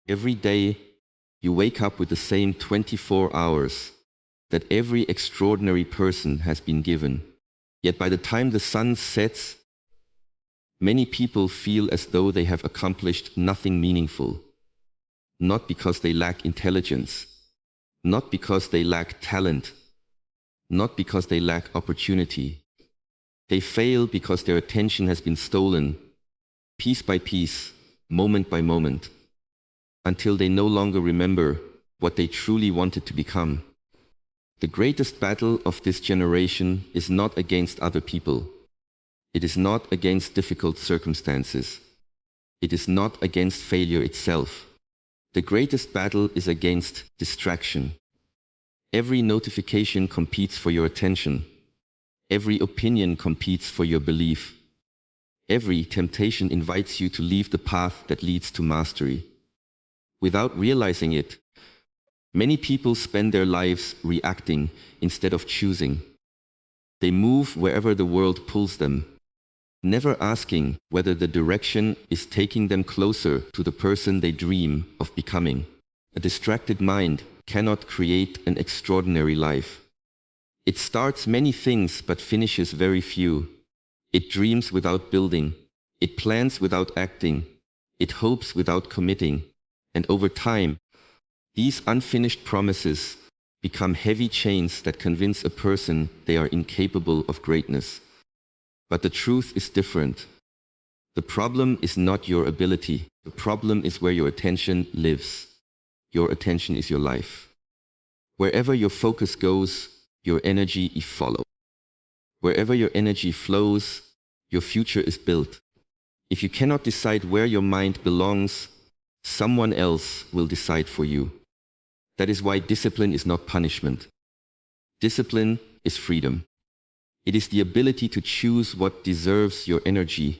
Every day, you wake up with the same 24 hours that every extraordinary person has been given. Yet by the time the sun sets, many people feel as though they have accomplished nothing meaningful. Not because they lack intelligence, not because they lack talent, not because they lack opportunity. They fail because their attention has been stolen, piece by piece, moment by moment, until they no longer remember what they truly wanted to become. The greatest battle of this generation is not against other people. It is not against difficult circumstances. It is not against failure itself. The greatest battle is against distraction. Every notification competes for your attention. Every opinion competes for your belief. Every temptation invites you to leave the path that leads to mastery. Without realizing it, many people spend their lives reacting instead of choosing. They move wherever the world pulls them, never asking whether the direction is taking them closer to the person they dream of becoming. A distracted mind cannot create an extraordinary life. It starts many things but finishes very few. It dreams without building. It plans without acting. It hopes without committing. And over time, these unfinished promises become heavy chains that convince a person they are incapable of greatness. But the truth is different. The problem is not your ability. The problem is where your attention lives. Your attention is your life. Wherever your focus goes, your energy follows. Wherever your energy flows, your future is built. If you cannot decide where your mind belongs, someone else will decide for you. That is why discipline is not punishment. Discipline is freedom. It is the ability to choose what deserves your energy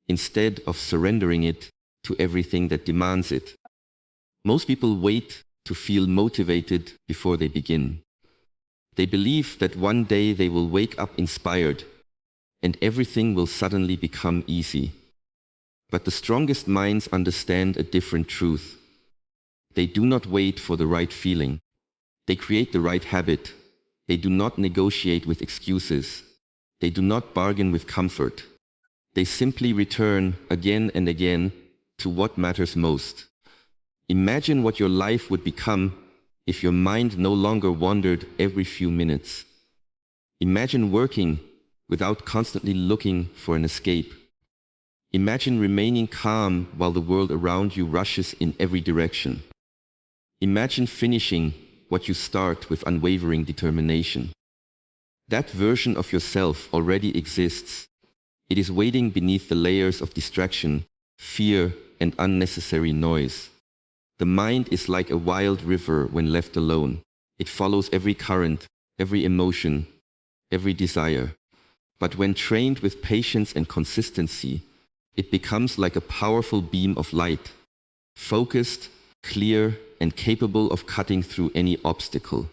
instead of surrendering it to everything that demands it. Most people wait to feel motivated before they begin. They believe that one day they will wake up inspired and everything will suddenly become easy. But the strongest minds understand a different truth. They do not wait for the right feeling. They create the right habit. They do not negotiate with excuses. They do not bargain with comfort. They simply return again and again to what matters most. Imagine what your life would become if your mind no longer wandered every few minutes. Imagine working without constantly looking for an escape. Imagine remaining calm while the world around you rushes in every direction. Imagine finishing what you start with unwavering determination. That version of yourself already exists. It is waiting beneath the layers of distraction, fear, and unnecessary noise. The mind is like a wild river when left alone. It follows every current, every emotion, every desire. But when trained with patience and consistency, it becomes like a powerful beam of light, focused, clear, and capable of cutting through any obstacle.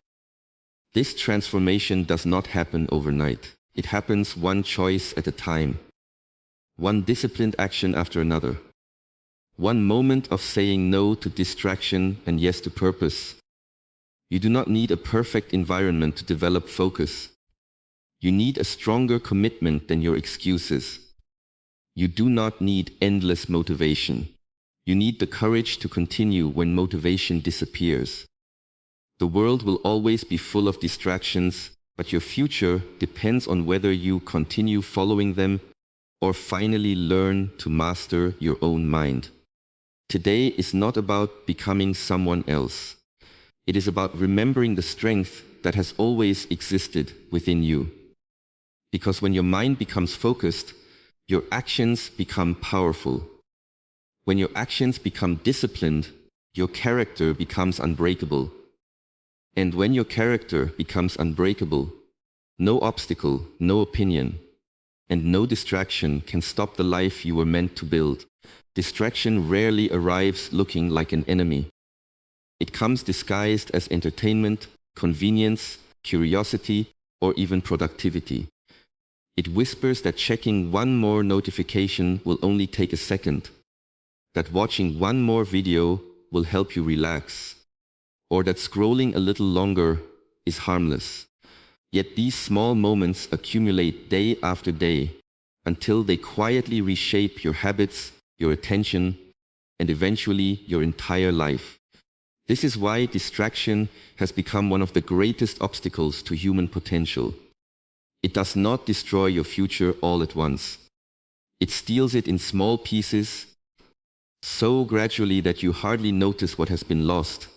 This transformation does not happen overnight. It happens one choice at a time, one disciplined action after another, one moment of saying no to distraction and yes to purpose. You do not need a perfect environment to develop focus. You need a stronger commitment than your excuses. You do not need endless motivation. You need the courage to continue when motivation disappears. The world will always be full of distractions, but your future depends on whether you continue following them or finally learn to master your own mind. Today is not about becoming someone else. It is about remembering the strength that has always existed within you. Because when your mind becomes focused, your actions become powerful. When your actions become disciplined, your character becomes unbreakable. And when your character becomes unbreakable, no obstacle, no opinion, and no distraction can stop the life you were meant to build. Distraction rarely arrives looking like an enemy. It comes disguised as entertainment, convenience, curiosity, or even productivity. It whispers that checking one more notification will only take a second, that watching one more video will help you relax, or that scrolling a little longer is harmless. Yet these small moments accumulate day after day until they quietly reshape your habits, your attention, and eventually your entire life. This is why distraction has become one of the greatest obstacles to human potential. It does not destroy your future all at once. It steals it in small pieces, so gradually that you hardly notice what has been lost.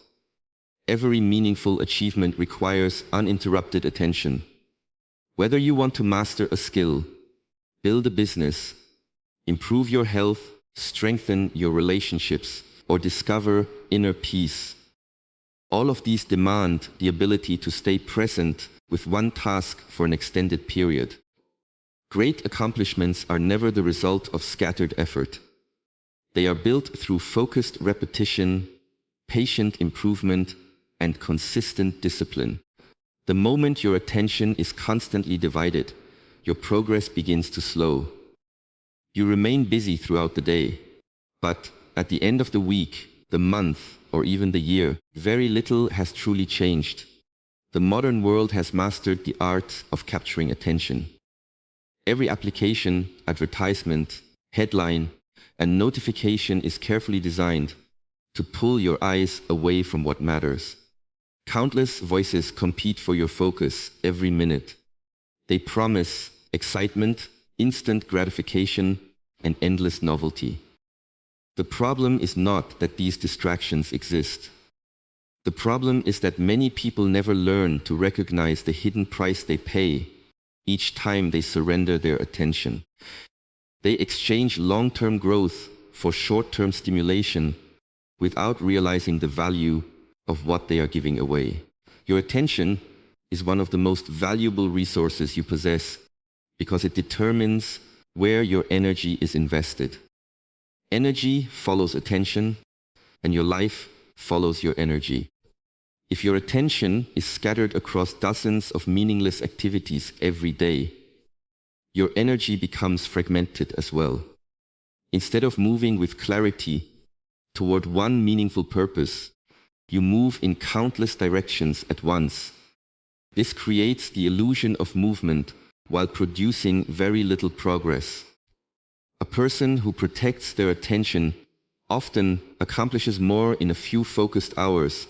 Every meaningful achievement requires uninterrupted attention. Whether you want to master a skill, build a business, improve your health, strengthen your relationships, or discover inner peace, all of these demand the ability to stay present with one task for an extended period. Great accomplishments are never the result of scattered effort. They are built through focused repetition, patient improvement, and consistent discipline. The moment your attention is constantly divided, your progress begins to slow. You remain busy throughout the day, but at the end of the week, the month, or even the year, very little has truly changed. The modern world has mastered the art of capturing attention. Every application, advertisement, headline, and notification is carefully designed to pull your eyes away from what matters. Countless voices compete for your focus every minute. They promise excitement, instant gratification, and endless novelty. The problem is not that these distractions exist. The problem is that many people never learn to recognize the hidden price they pay each time they surrender their attention. They exchange long-term growth for short-term stimulation without realizing the value of what they are giving away. Your attention is one of the most valuable resources you possess because it determines where your energy is invested. Energy follows attention, and your life follows your energy. If your attention is scattered across dozens of meaningless activities every day, your energy becomes fragmented as well. Instead of moving with clarity toward one meaningful purpose, you move in countless directions at once. This creates the illusion of movement while producing very little progress. A person who protects their attention often accomplishes more in a few focused hours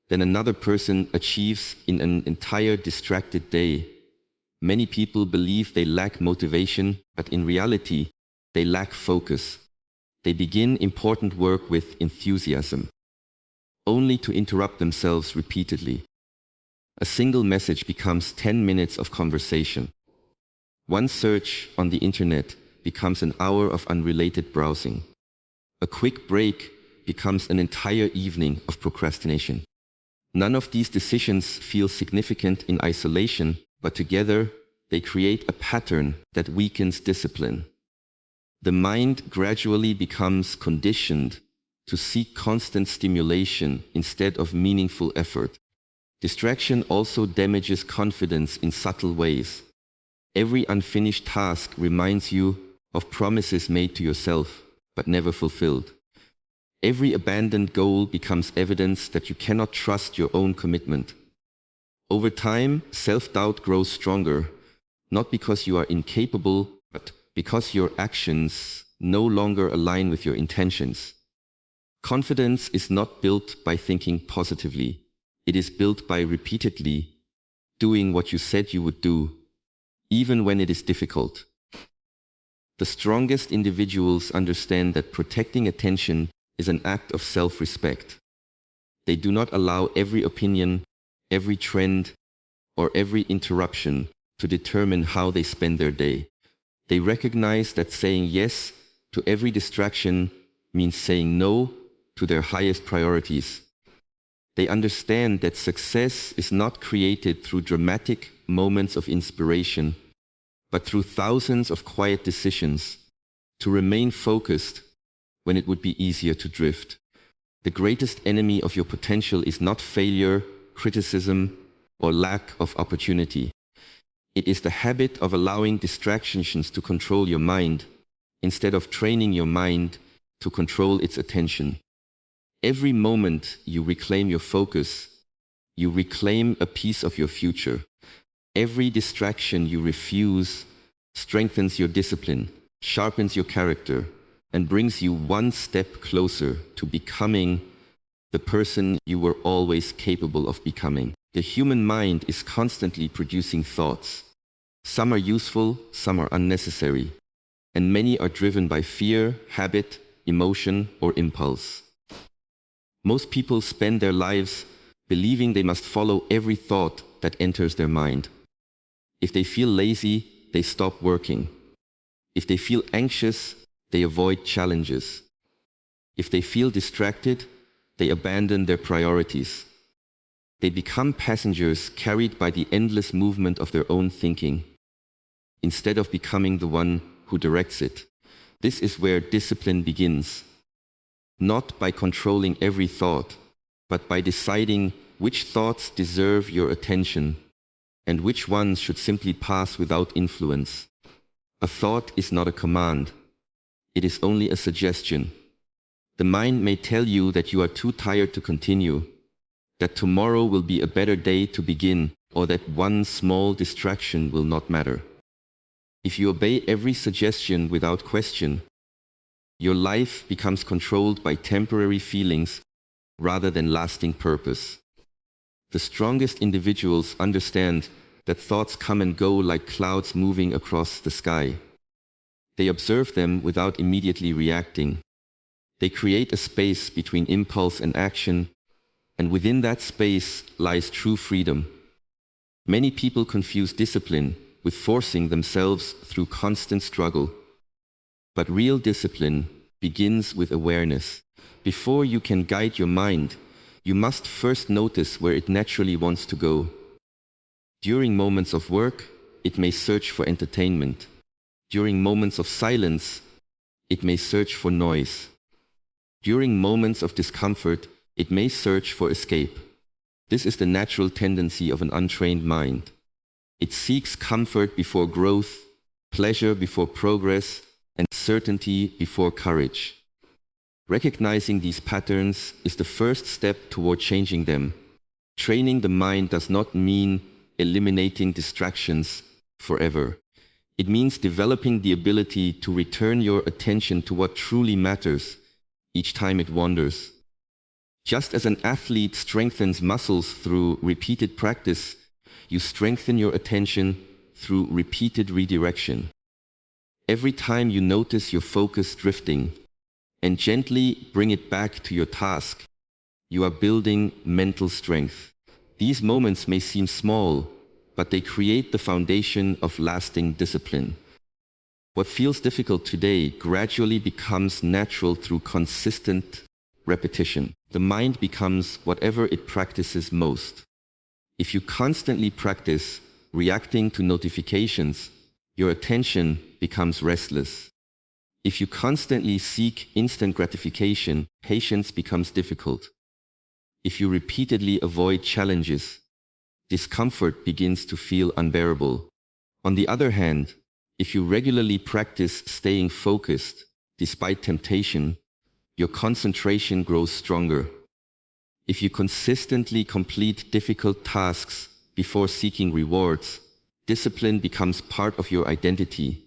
than another person achieves in an entire distracted day. Many people believe they lack motivation, but in reality, they lack focus. They begin important work with enthusiasm, only to interrupt themselves repeatedly. A single message becomes 10 minutes of conversation. One search on the internet becomes an hour of unrelated browsing. A quick break becomes an entire evening of procrastination. None of these decisions feel significant in isolation, but together they create a pattern that weakens discipline. The mind gradually becomes conditioned to seek constant stimulation instead of meaningful effort. Distraction also damages confidence in subtle ways. Every unfinished task reminds you of promises made to yourself, but never fulfilled. Every abandoned goal becomes evidence that you cannot trust your own commitment. Over time, self-doubt grows stronger, not because you are incapable, but because your actions no longer align with your intentions. Confidence is not built by thinking positively. It is built by repeatedly doing what you said you would do, even when it is difficult. The strongest individuals understand that protecting attention is an act of self-respect. They do not allow every opinion, every trend, or every interruption to determine how they spend their day. They recognize that saying yes to every distraction means saying no to their highest priorities. They understand that success is not created through dramatic moments of inspiration, but through thousands of quiet decisions to remain focused when it would be easier to drift. The greatest enemy of your potential is not failure, criticism, or lack of opportunity. It is the habit of allowing distractions to control your mind instead of training your mind to control its attention. Every moment you reclaim your focus, you reclaim a piece of your future. Every distraction you refuse strengthens your discipline, sharpens your character, and brings you one step closer to becoming the person you were always capable of becoming. The human mind is constantly producing thoughts. Some are useful, some are unnecessary, and many are driven by fear, habit, emotion, or impulse. Most people spend their lives believing they must follow every thought that enters their mind. If they feel lazy, they stop working. If they feel anxious, they avoid challenges. If they feel distracted, they abandon their priorities. They become passengers carried by the endless movement of their own thinking, instead of becoming the one who directs it. This is where discipline begins, not by controlling every thought, but by deciding which thoughts deserve your attention and which ones should simply pass without influence. A thought is not a command. It is only a suggestion. The mind may tell you that you are too tired to continue, that tomorrow will be a better day to begin, or that one small distraction will not matter. If you obey every suggestion without question, your life becomes controlled by temporary feelings rather than lasting purpose. The strongest individuals understand that thoughts come and go like clouds moving across the sky. They observe them without immediately reacting. They create a space between impulse and action, and within that space lies true freedom. Many people confuse discipline with forcing themselves through constant struggle. But real discipline begins with awareness. Before you can guide your mind, you must first notice where it naturally wants to go. During moments of work, it may search for entertainment. During moments of silence, it may search for noise. During moments of discomfort, it may search for escape. This is the natural tendency of an untrained mind. It seeks comfort before growth, pleasure before progress, and certainty before courage. Recognizing these patterns is the first step toward changing them. Training the mind does not mean eliminating distractions forever. It means developing the ability to return your attention to what truly matters each time it wanders. Just as an athlete strengthens muscles through repeated practice, you strengthen your attention through repeated redirection. Every time you notice your focus drifting and gently bring it back to your task, you are building mental strength. These moments may seem small, but they create the foundation of lasting discipline. What feels difficult today gradually becomes natural through consistent repetition. The mind becomes whatever it practices most. If you constantly practice reacting to notifications, your attention becomes restless. If you constantly seek instant gratification, patience becomes difficult. If you repeatedly avoid challenges, discomfort begins to feel unbearable. On the other hand, if you regularly practice staying focused despite temptation, your concentration grows stronger. If you consistently complete difficult tasks before seeking rewards, discipline becomes part of your identity.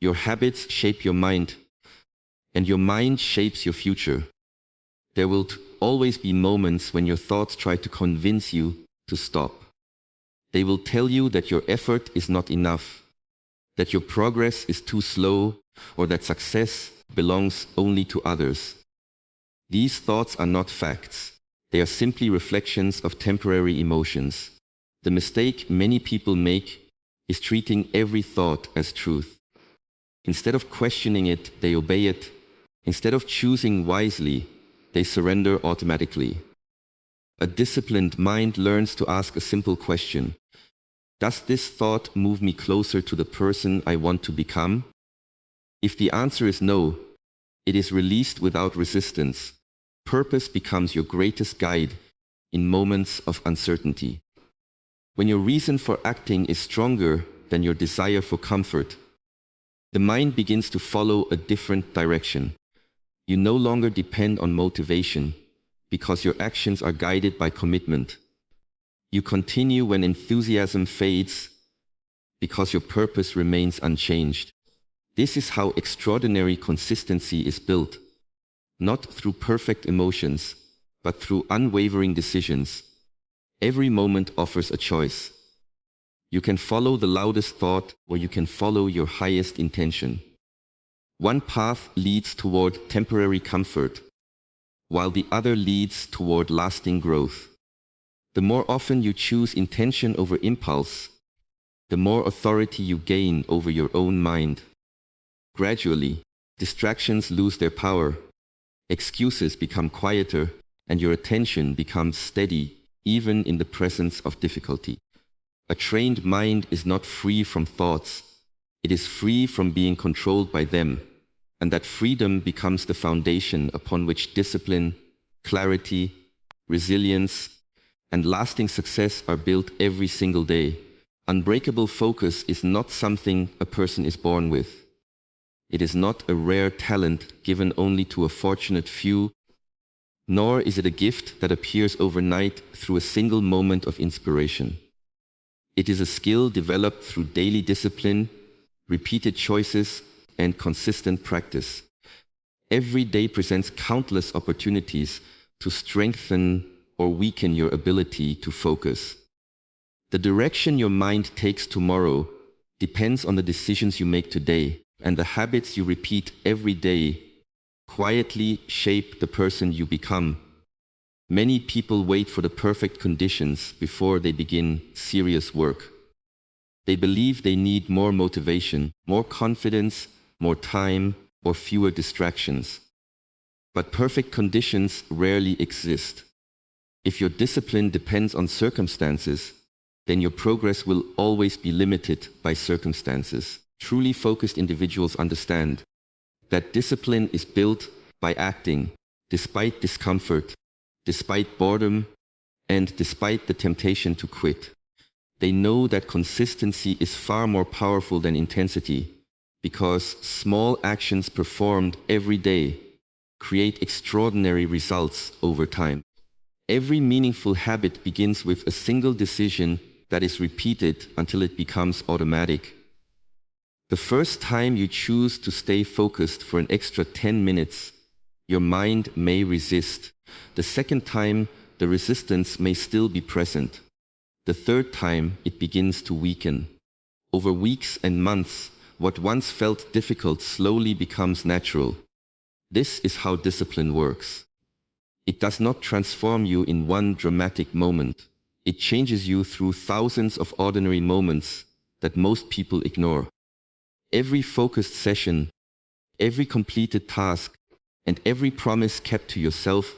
Your habits shape your mind, and your mind shapes your future. There will always be moments when your thoughts try to convince you to stop. They will tell you that your effort is not enough, that your progress is too slow, or that success belongs only to others. These thoughts are not facts. They are simply reflections of temporary emotions. The mistake many people make is treating every thought as truth. Instead of questioning it, they obey it. Instead of choosing wisely, they surrender automatically. A disciplined mind learns to ask a simple question. Does this thought move me closer to the person I want to become? If the answer is no, it is released without resistance. Purpose becomes your greatest guide in moments of uncertainty. When your reason for acting is stronger than your desire for comfort, the mind begins to follow a different direction. You no longer depend on motivation. because your actions are guided by commitment. You continue when enthusiasm fades because your purpose remains unchanged. This is how extraordinary consistency is built, not through perfect emotions, but through unwavering decisions. Every moment offers a choice. You can follow the loudest thought, or you can follow your highest intention. One path leads toward temporary comfort, while the other leads toward lasting growth. The more often you choose intention over impulse, the more authority you gain over your own mind. Gradually, distractions lose their power, excuses become quieter, and your attention becomes steady, even in the presence of difficulty. A trained mind is not free from thoughts. It is free from being controlled by them, and that freedom becomes the foundation upon which discipline, clarity, resilience, and lasting success are built every single day. Unbreakable focus is not something a person is born with. It is not a rare talent given only to a fortunate few, nor is it a gift that appears overnight through a single moment of inspiration. It is a skill developed through daily discipline, repeated choices, and consistent practice. Every day presents countless opportunities to strengthen or weaken your ability to focus. The direction your mind takes tomorrow depends on the decisions you make today, and the habits you repeat every day quietly shape the person you become. Many people wait for the perfect conditions before they begin serious work. They believe they need more motivation, more confidence, more time, or fewer distractions. But perfect conditions rarely exist. If your discipline depends on circumstances, then your progress will always be limited by circumstances. Truly focused individuals understand that discipline is built by acting, despite discomfort, despite boredom, and despite the temptation to quit. They know that consistency is far more powerful than intensity, because small actions performed every day create extraordinary results over time. Every meaningful habit begins with a single decision that is repeated until it becomes automatic. The first time you choose to stay focused for an extra 10 minutes, your mind may resist. The second time, the resistance may still be present. The third time, it begins to weaken. Over weeks and months, what once felt difficult slowly becomes natural. This is how discipline works. It does not transform you in one dramatic moment. It changes you through thousands of ordinary moments that most people ignore. Every focused session, every completed task, and every promise kept to yourself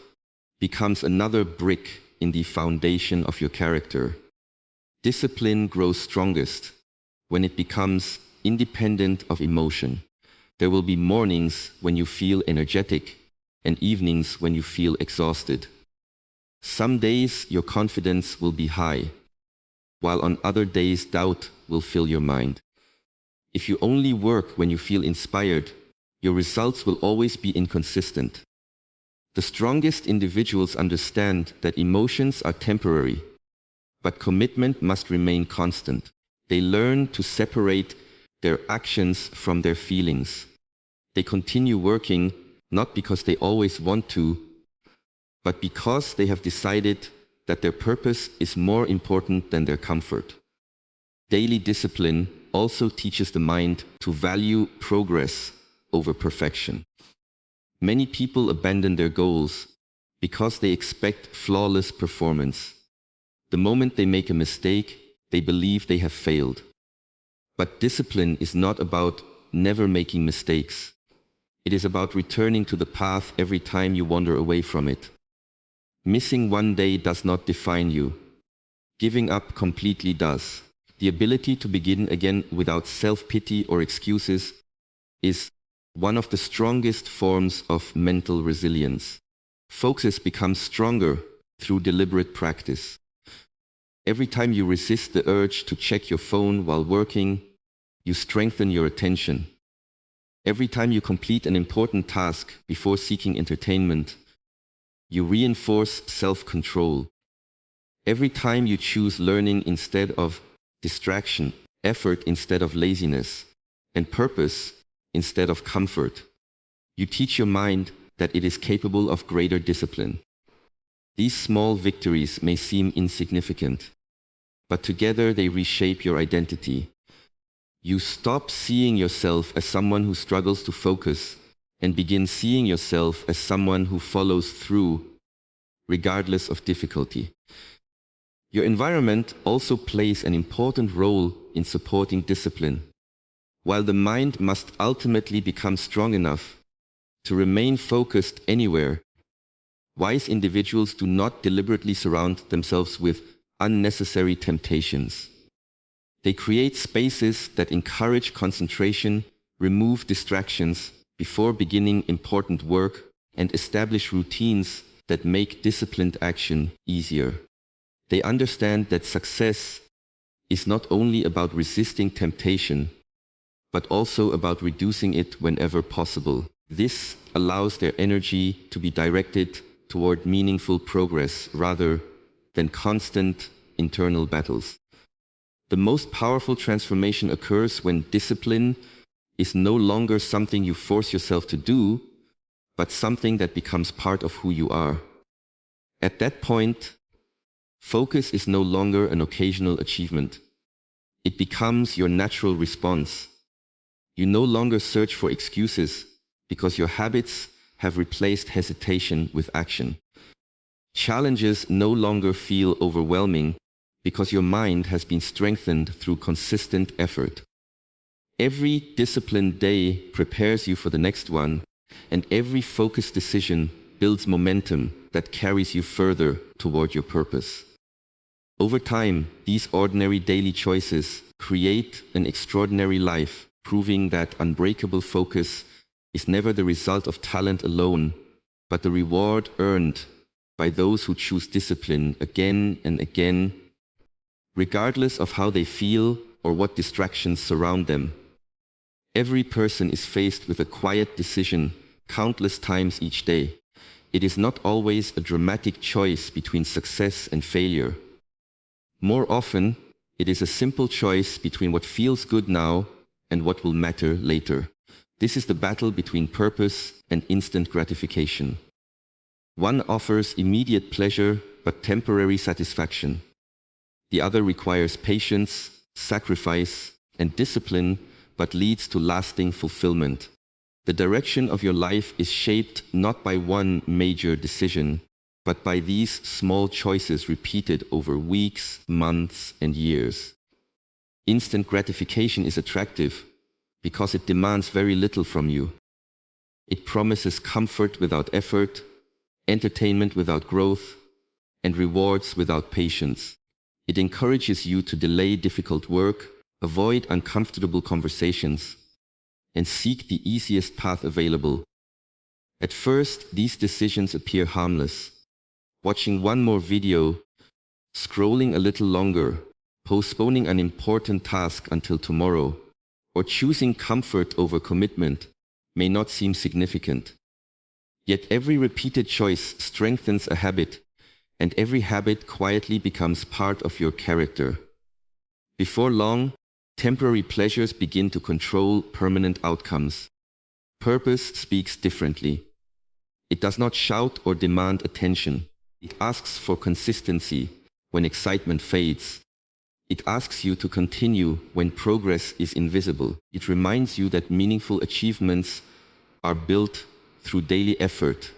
becomes another brick in the foundation of your character. Discipline grows strongest when it becomes independent of emotion. There will be mornings when you feel energetic and evenings when you feel exhausted. Some days your confidence will be high, while on other days doubt will fill your mind. If you only work when you feel inspired, your results will always be inconsistent. The strongest individuals understand that emotions are temporary, but commitment must remain constant. They learn to separate their actions from their feelings. They continue working not because they always want to, but because they have decided that their purpose is more important than their comfort. Daily discipline also teaches the mind to value progress over perfection. Many people abandon their goals because they expect flawless performance. The moment they make a mistake, they believe they have failed. But discipline is not about never making mistakes. It is about returning to the path every time you wander away from it. Missing one day does not define you. Giving up completely does. The ability to begin again without self-pity or excuses is one of the strongest forms of mental resilience. Focus becomes stronger through deliberate practice. Every time you resist the urge to check your phone while working, you strengthen your attention. Every time you complete an important task before seeking entertainment, You reinforce self-control. Every time you choose learning instead of distraction, effort instead of laziness, and purpose instead of comfort, you teach your mind that it is capable of greater discipline. These small victories may seem insignificant, but together they reshape your identity. You stop seeing yourself as someone who struggles to focus and begin seeing yourself as someone who follows through, regardless of difficulty. Your environment also plays an important role in supporting discipline. While the mind must ultimately become strong enough to remain focused anywhere, wise individuals do not deliberately surround themselves with unnecessary temptations. They create spaces that encourage concentration, remove distractions before beginning important work, and establish routines that make disciplined action easier. They understand that success is not only about resisting temptation, but also about reducing it whenever possible. This allows their energy to be directed toward meaningful progress rather than constant internal battles. The most powerful transformation occurs when discipline is no longer something you force yourself to do, but something that becomes part of who you are. At that point, focus is no longer an occasional achievement. It becomes your natural response. You no longer search for excuses because your habits have replaced hesitation with action. Challenges no longer feel overwhelming because your mind has been strengthened through consistent effort. Every disciplined day prepares you for the next one, and every focused decision builds momentum that carries you further toward your purpose. Over time, these ordinary daily choices create an extraordinary life, proving that unbreakable focus is never the result of talent alone, but the reward earned by those who choose discipline again and again, regardless of how they feel or what distractions surround them. Every person is faced with a quiet decision countless times each day. It is not always a dramatic choice between success and failure. More often, it is a simple choice between what feels good now and what will matter later. This is the battle between purpose and instant gratification. One offers immediate pleasure but temporary satisfaction. The other requires patience, sacrifice, and discipline but leads to lasting fulfillment. The direction of your life is shaped not by one major decision, but by these small choices repeated over weeks, months, and years. Instant gratification is attractive because it demands very little from you. It promises comfort without effort, entertainment without growth, and rewards without patience. It encourages you to delay difficult work, avoid uncomfortable conversations, and seek the easiest path available. At first, these decisions appear harmless. Watching one more video, scrolling a little longer, postponing an important task until tomorrow, or choosing comfort over commitment may not seem significant. Yet every repeated choice strengthens a habit, and every habit quietly becomes part of your character. Before long, temporary pleasures begin to control permanent outcomes. Purpose speaks differently. It does not shout or demand attention. It asks for consistency when excitement fades. It asks you to continue when progress is invisible. It reminds you that meaningful achievements are built through daily effort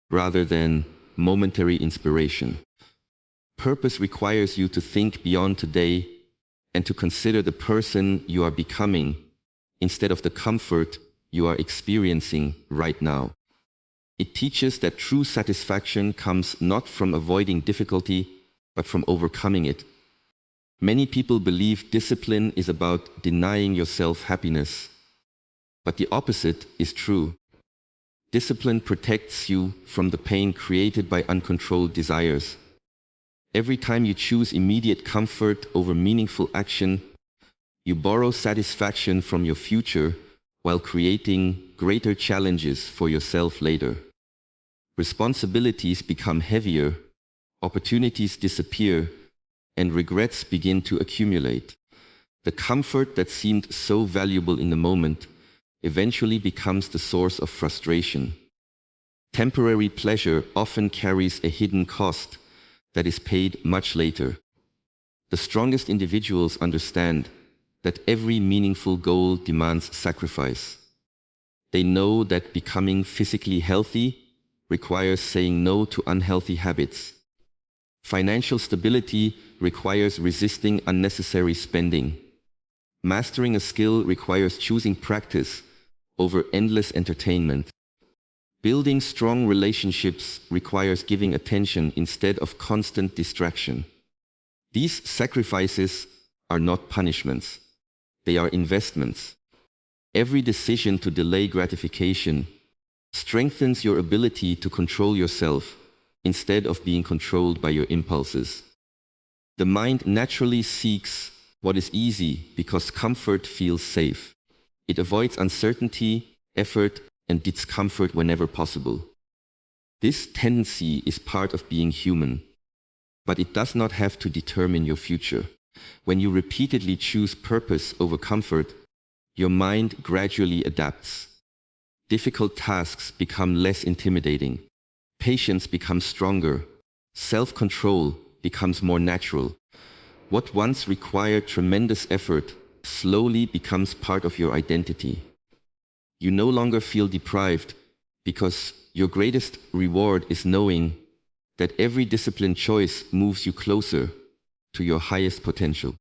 rather than momentary inspiration. Purpose requires you to think beyond today and to consider the person you are becoming instead of the comfort you are experiencing right now. It teaches that true satisfaction comes not from avoiding difficulty, but from overcoming it. Many people believe discipline is about denying yourself happiness, but the opposite is true. Discipline protects you from the pain created by uncontrolled desires. Every time you choose immediate comfort over meaningful action, you borrow satisfaction from your future while creating greater challenges for yourself later. Responsibilities become heavier, opportunities disappear, and regrets begin to accumulate. The comfort that seemed so valuable in the moment eventually becomes the source of frustration. Temporary pleasure often carries a hidden cost that is paid much later. The strongest individuals understand that every meaningful goal demands sacrifice. They know that becoming physically healthy requires saying no to unhealthy habits. Financial stability requires resisting unnecessary spending. Mastering a skill requires choosing practice over endless entertainment. Building strong relationships requires giving attention instead of constant distraction. These sacrifices are not punishments. They are investments. Every decision to delay gratification strengthens your ability to control yourself instead of being controlled by your impulses. The mind naturally seeks what is easy because comfort feels safe. It avoids uncertainty, effort, and discomfort whenever possible. This tendency is part of being human, but it does not have to determine your future. When you repeatedly choose purpose over comfort, your mind gradually adapts. Difficult tasks become less intimidating. Patience becomes stronger. Self-control becomes more natural. What once required tremendous effort slowly becomes part of your identity. You no longer feel deprived because your greatest reward is knowing that every disciplined choice moves you closer to your highest potential.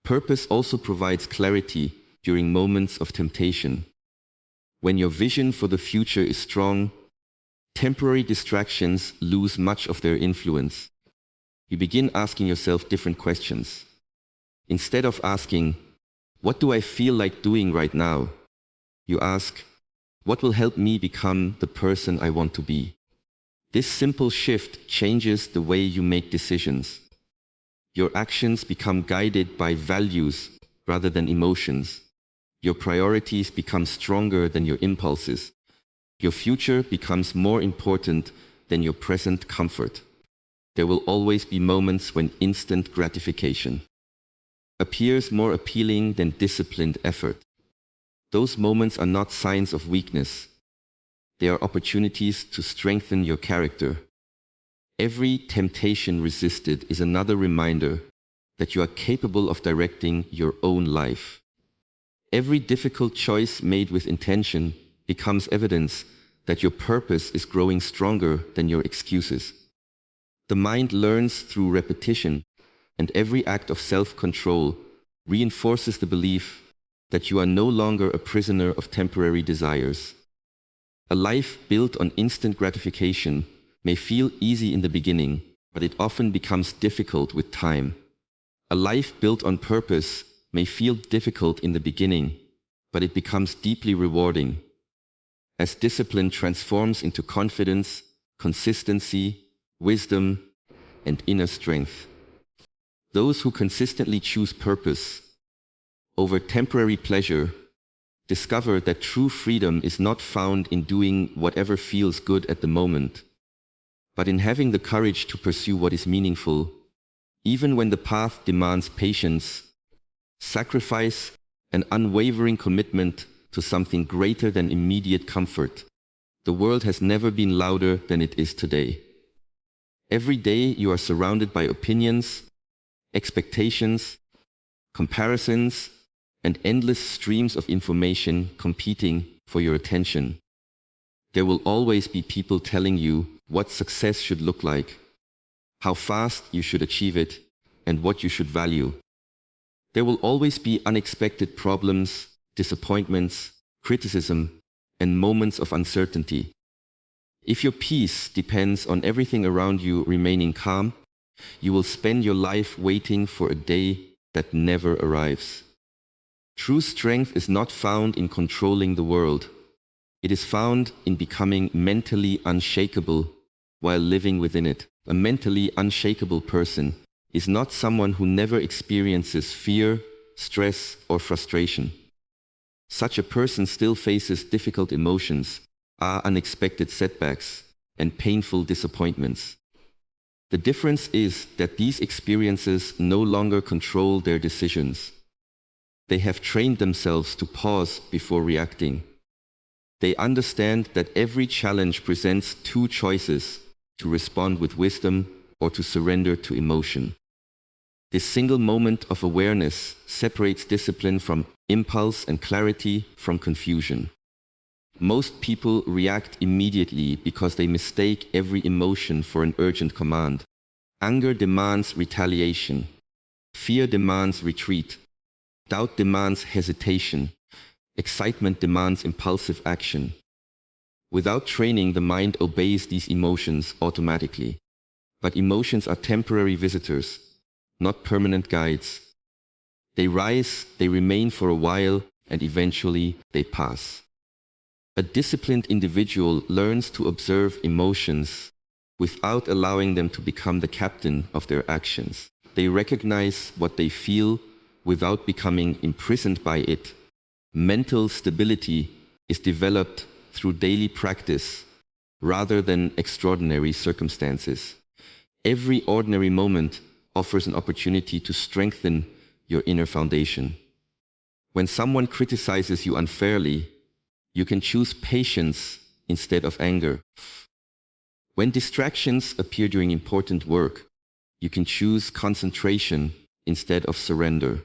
Purpose also provides clarity during moments of temptation. When your vision for the future is strong, temporary distractions lose much of their influence. You begin asking yourself different questions. Instead of asking, "What do I feel like doing right now?" you ask, "What will help me become the person I want to be?" This simple shift changes the way you make decisions. Your actions become guided by values rather than emotions. Your priorities become stronger than your impulses. Your future becomes more important than your present comfort. There will always be moments when instant gratification appears more appealing than disciplined effort. Those moments are not signs of weakness. They are opportunities to strengthen your character. Every temptation resisted is another reminder that you are capable of directing your own life. Every difficult choice made with intention becomes evidence that your purpose is growing stronger than your excuses. The mind learns through repetition, and every act of self-control reinforces the belief that you are no longer a prisoner of temporary desires. A life built on instant gratification may feel easy in the beginning, but it often becomes difficult with time. A life built on purpose may feel difficult in the beginning, but it becomes deeply rewarding. As discipline transforms into confidence, consistency, wisdom, and inner strength. Those who consistently choose purpose over temporary pleasure discover that true freedom is not found in doing whatever feels good at the moment, but in having the courage to pursue what is meaningful, even when the path demands patience, sacrifice, and unwavering commitment to something greater than immediate comfort. The world has never been louder than it is today. Every day you are surrounded by opinions, expectations, comparisons, and endless streams of information competing for your attention. There will always be people telling you what success should look like, how fast you should achieve it, and what you should value. There will always be unexpected problems, disappointments, criticism, and moments of uncertainty. If your peace depends on everything around you remaining calm, you will spend your life waiting for a day that never arrives. True strength is not found in controlling the world. It is found in becoming mentally unshakable while living within it. A mentally unshakable person is not someone who never experiences fear, stress, or frustration. Such a person still faces difficult emotions, unexpected setbacks, and painful disappointments. The difference is that these experiences no longer control their decisions. They have trained themselves to pause before reacting. They understand that every challenge presents two choices: to respond with wisdom or to surrender to emotion. This single moment of awareness separates discipline from impulse and clarity from confusion. Most people react immediately because they mistake every emotion for an urgent command. Anger demands retaliation. Fear demands retreat. Doubt demands hesitation. Excitement demands impulsive action. Without training, the mind obeys these emotions automatically. But emotions are temporary visitors, not permanent guides. They rise, they remain for a while, and eventually they pass. A disciplined individual learns to observe emotions without allowing them to become the captain of their actions. They recognize what they feel without becoming imprisoned by it. Mental stability is developed through daily practice rather than extraordinary circumstances. Every ordinary moment offers an opportunity to strengthen your inner foundation. When someone criticizes you unfairly, you can choose patience instead of anger. When distractions appear during important work, you can choose concentration instead of surrender.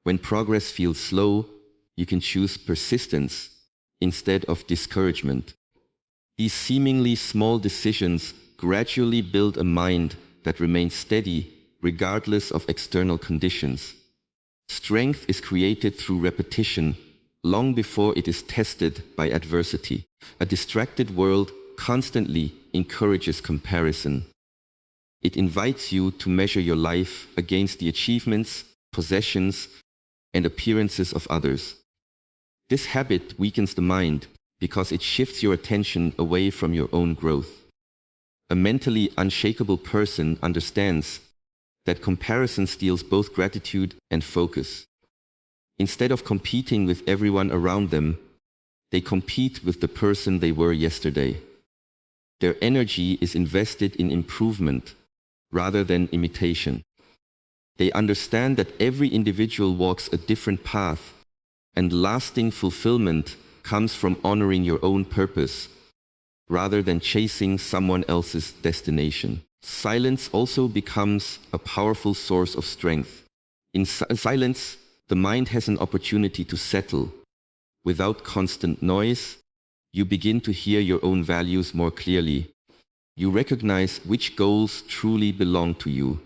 When progress feels slow, you can choose persistence instead of discouragement. These seemingly small decisions gradually build a mind that remains steady regardless of external conditions. Strength is created through repetition long before it is tested by adversity. A distracted world constantly encourages comparison. It invites you to measure your life against the achievements, possessions, and appearances of others. This habit weakens the mind because it shifts your attention away from your own growth. A mentally unshakable person understands that comparison steals both gratitude and focus. Instead of competing with everyone around them, they compete with the person they were yesterday. Their energy is invested in improvement rather than imitation. They understand that every individual walks a different path, and lasting fulfillment comes from honoring your own purpose rather than chasing someone else's destination. Silence also becomes a powerful source of strength. In silence, the mind has an opportunity to settle. Without constant noise, you begin to hear your own values more clearly. You recognize which goals truly belong to you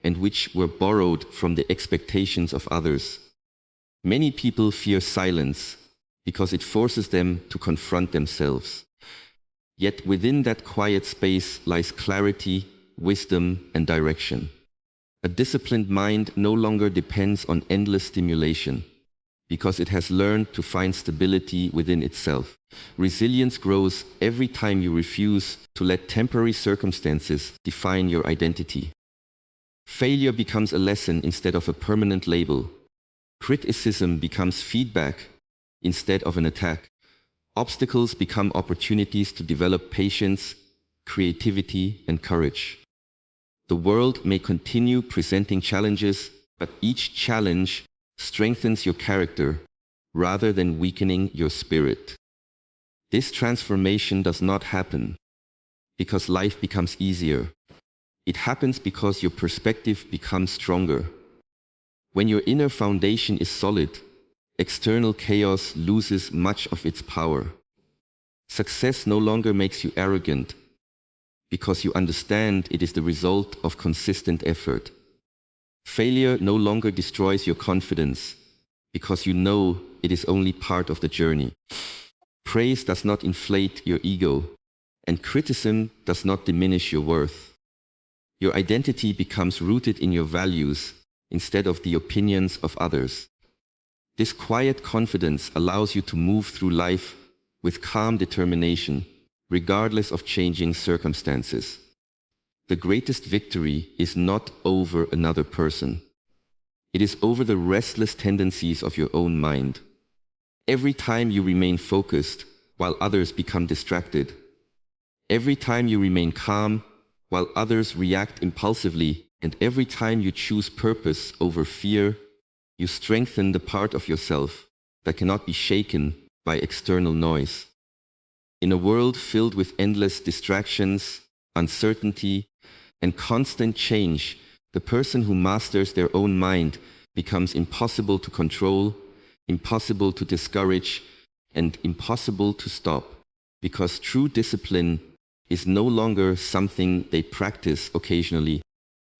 and which were borrowed from the expectations of others. Many people fear silence because it forces them to confront themselves. Yet within that quiet space lies clarity, wisdom, and direction. A disciplined mind no longer depends on endless stimulation because it has learned to find stability within itself. Resilience grows every time you refuse to let temporary circumstances define your identity. Failure becomes a lesson instead of a permanent label. Criticism becomes feedback instead of an attack. Obstacles become opportunities to develop patience, creativity, and courage. The world may continue presenting challenges, but each challenge strengthens your character rather than weakening your spirit. This transformation does not happen because life becomes easier. It happens because your perspective becomes stronger. When your inner foundation is solid, external chaos loses much of its power. Success no longer makes you arrogant because you understand it is the result of consistent effort. Failure no longer destroys your confidence because you know it is only part of the journey. Praise does not inflate your ego, and criticism does not diminish your worth. Your identity becomes rooted in your values instead of the opinions of others. This quiet confidence allows you to move through life with calm determination, regardless of changing circumstances. The greatest victory is not over another person. It is over the restless tendencies of your own mind. Every time you remain focused while others become distracted, Every time you remain calm while others react impulsively, and every time you choose purpose over fear, you strengthen the part of yourself that cannot be shaken by external noise. In a world filled with endless distractions, uncertainty, and constant change, the person who masters their own mind becomes impossible to control, impossible to discourage, and impossible to stop, because true discipline is no longer something they practice occasionally,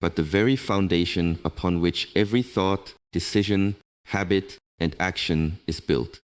but the very foundation upon which every thought, decision, habit, and action is built.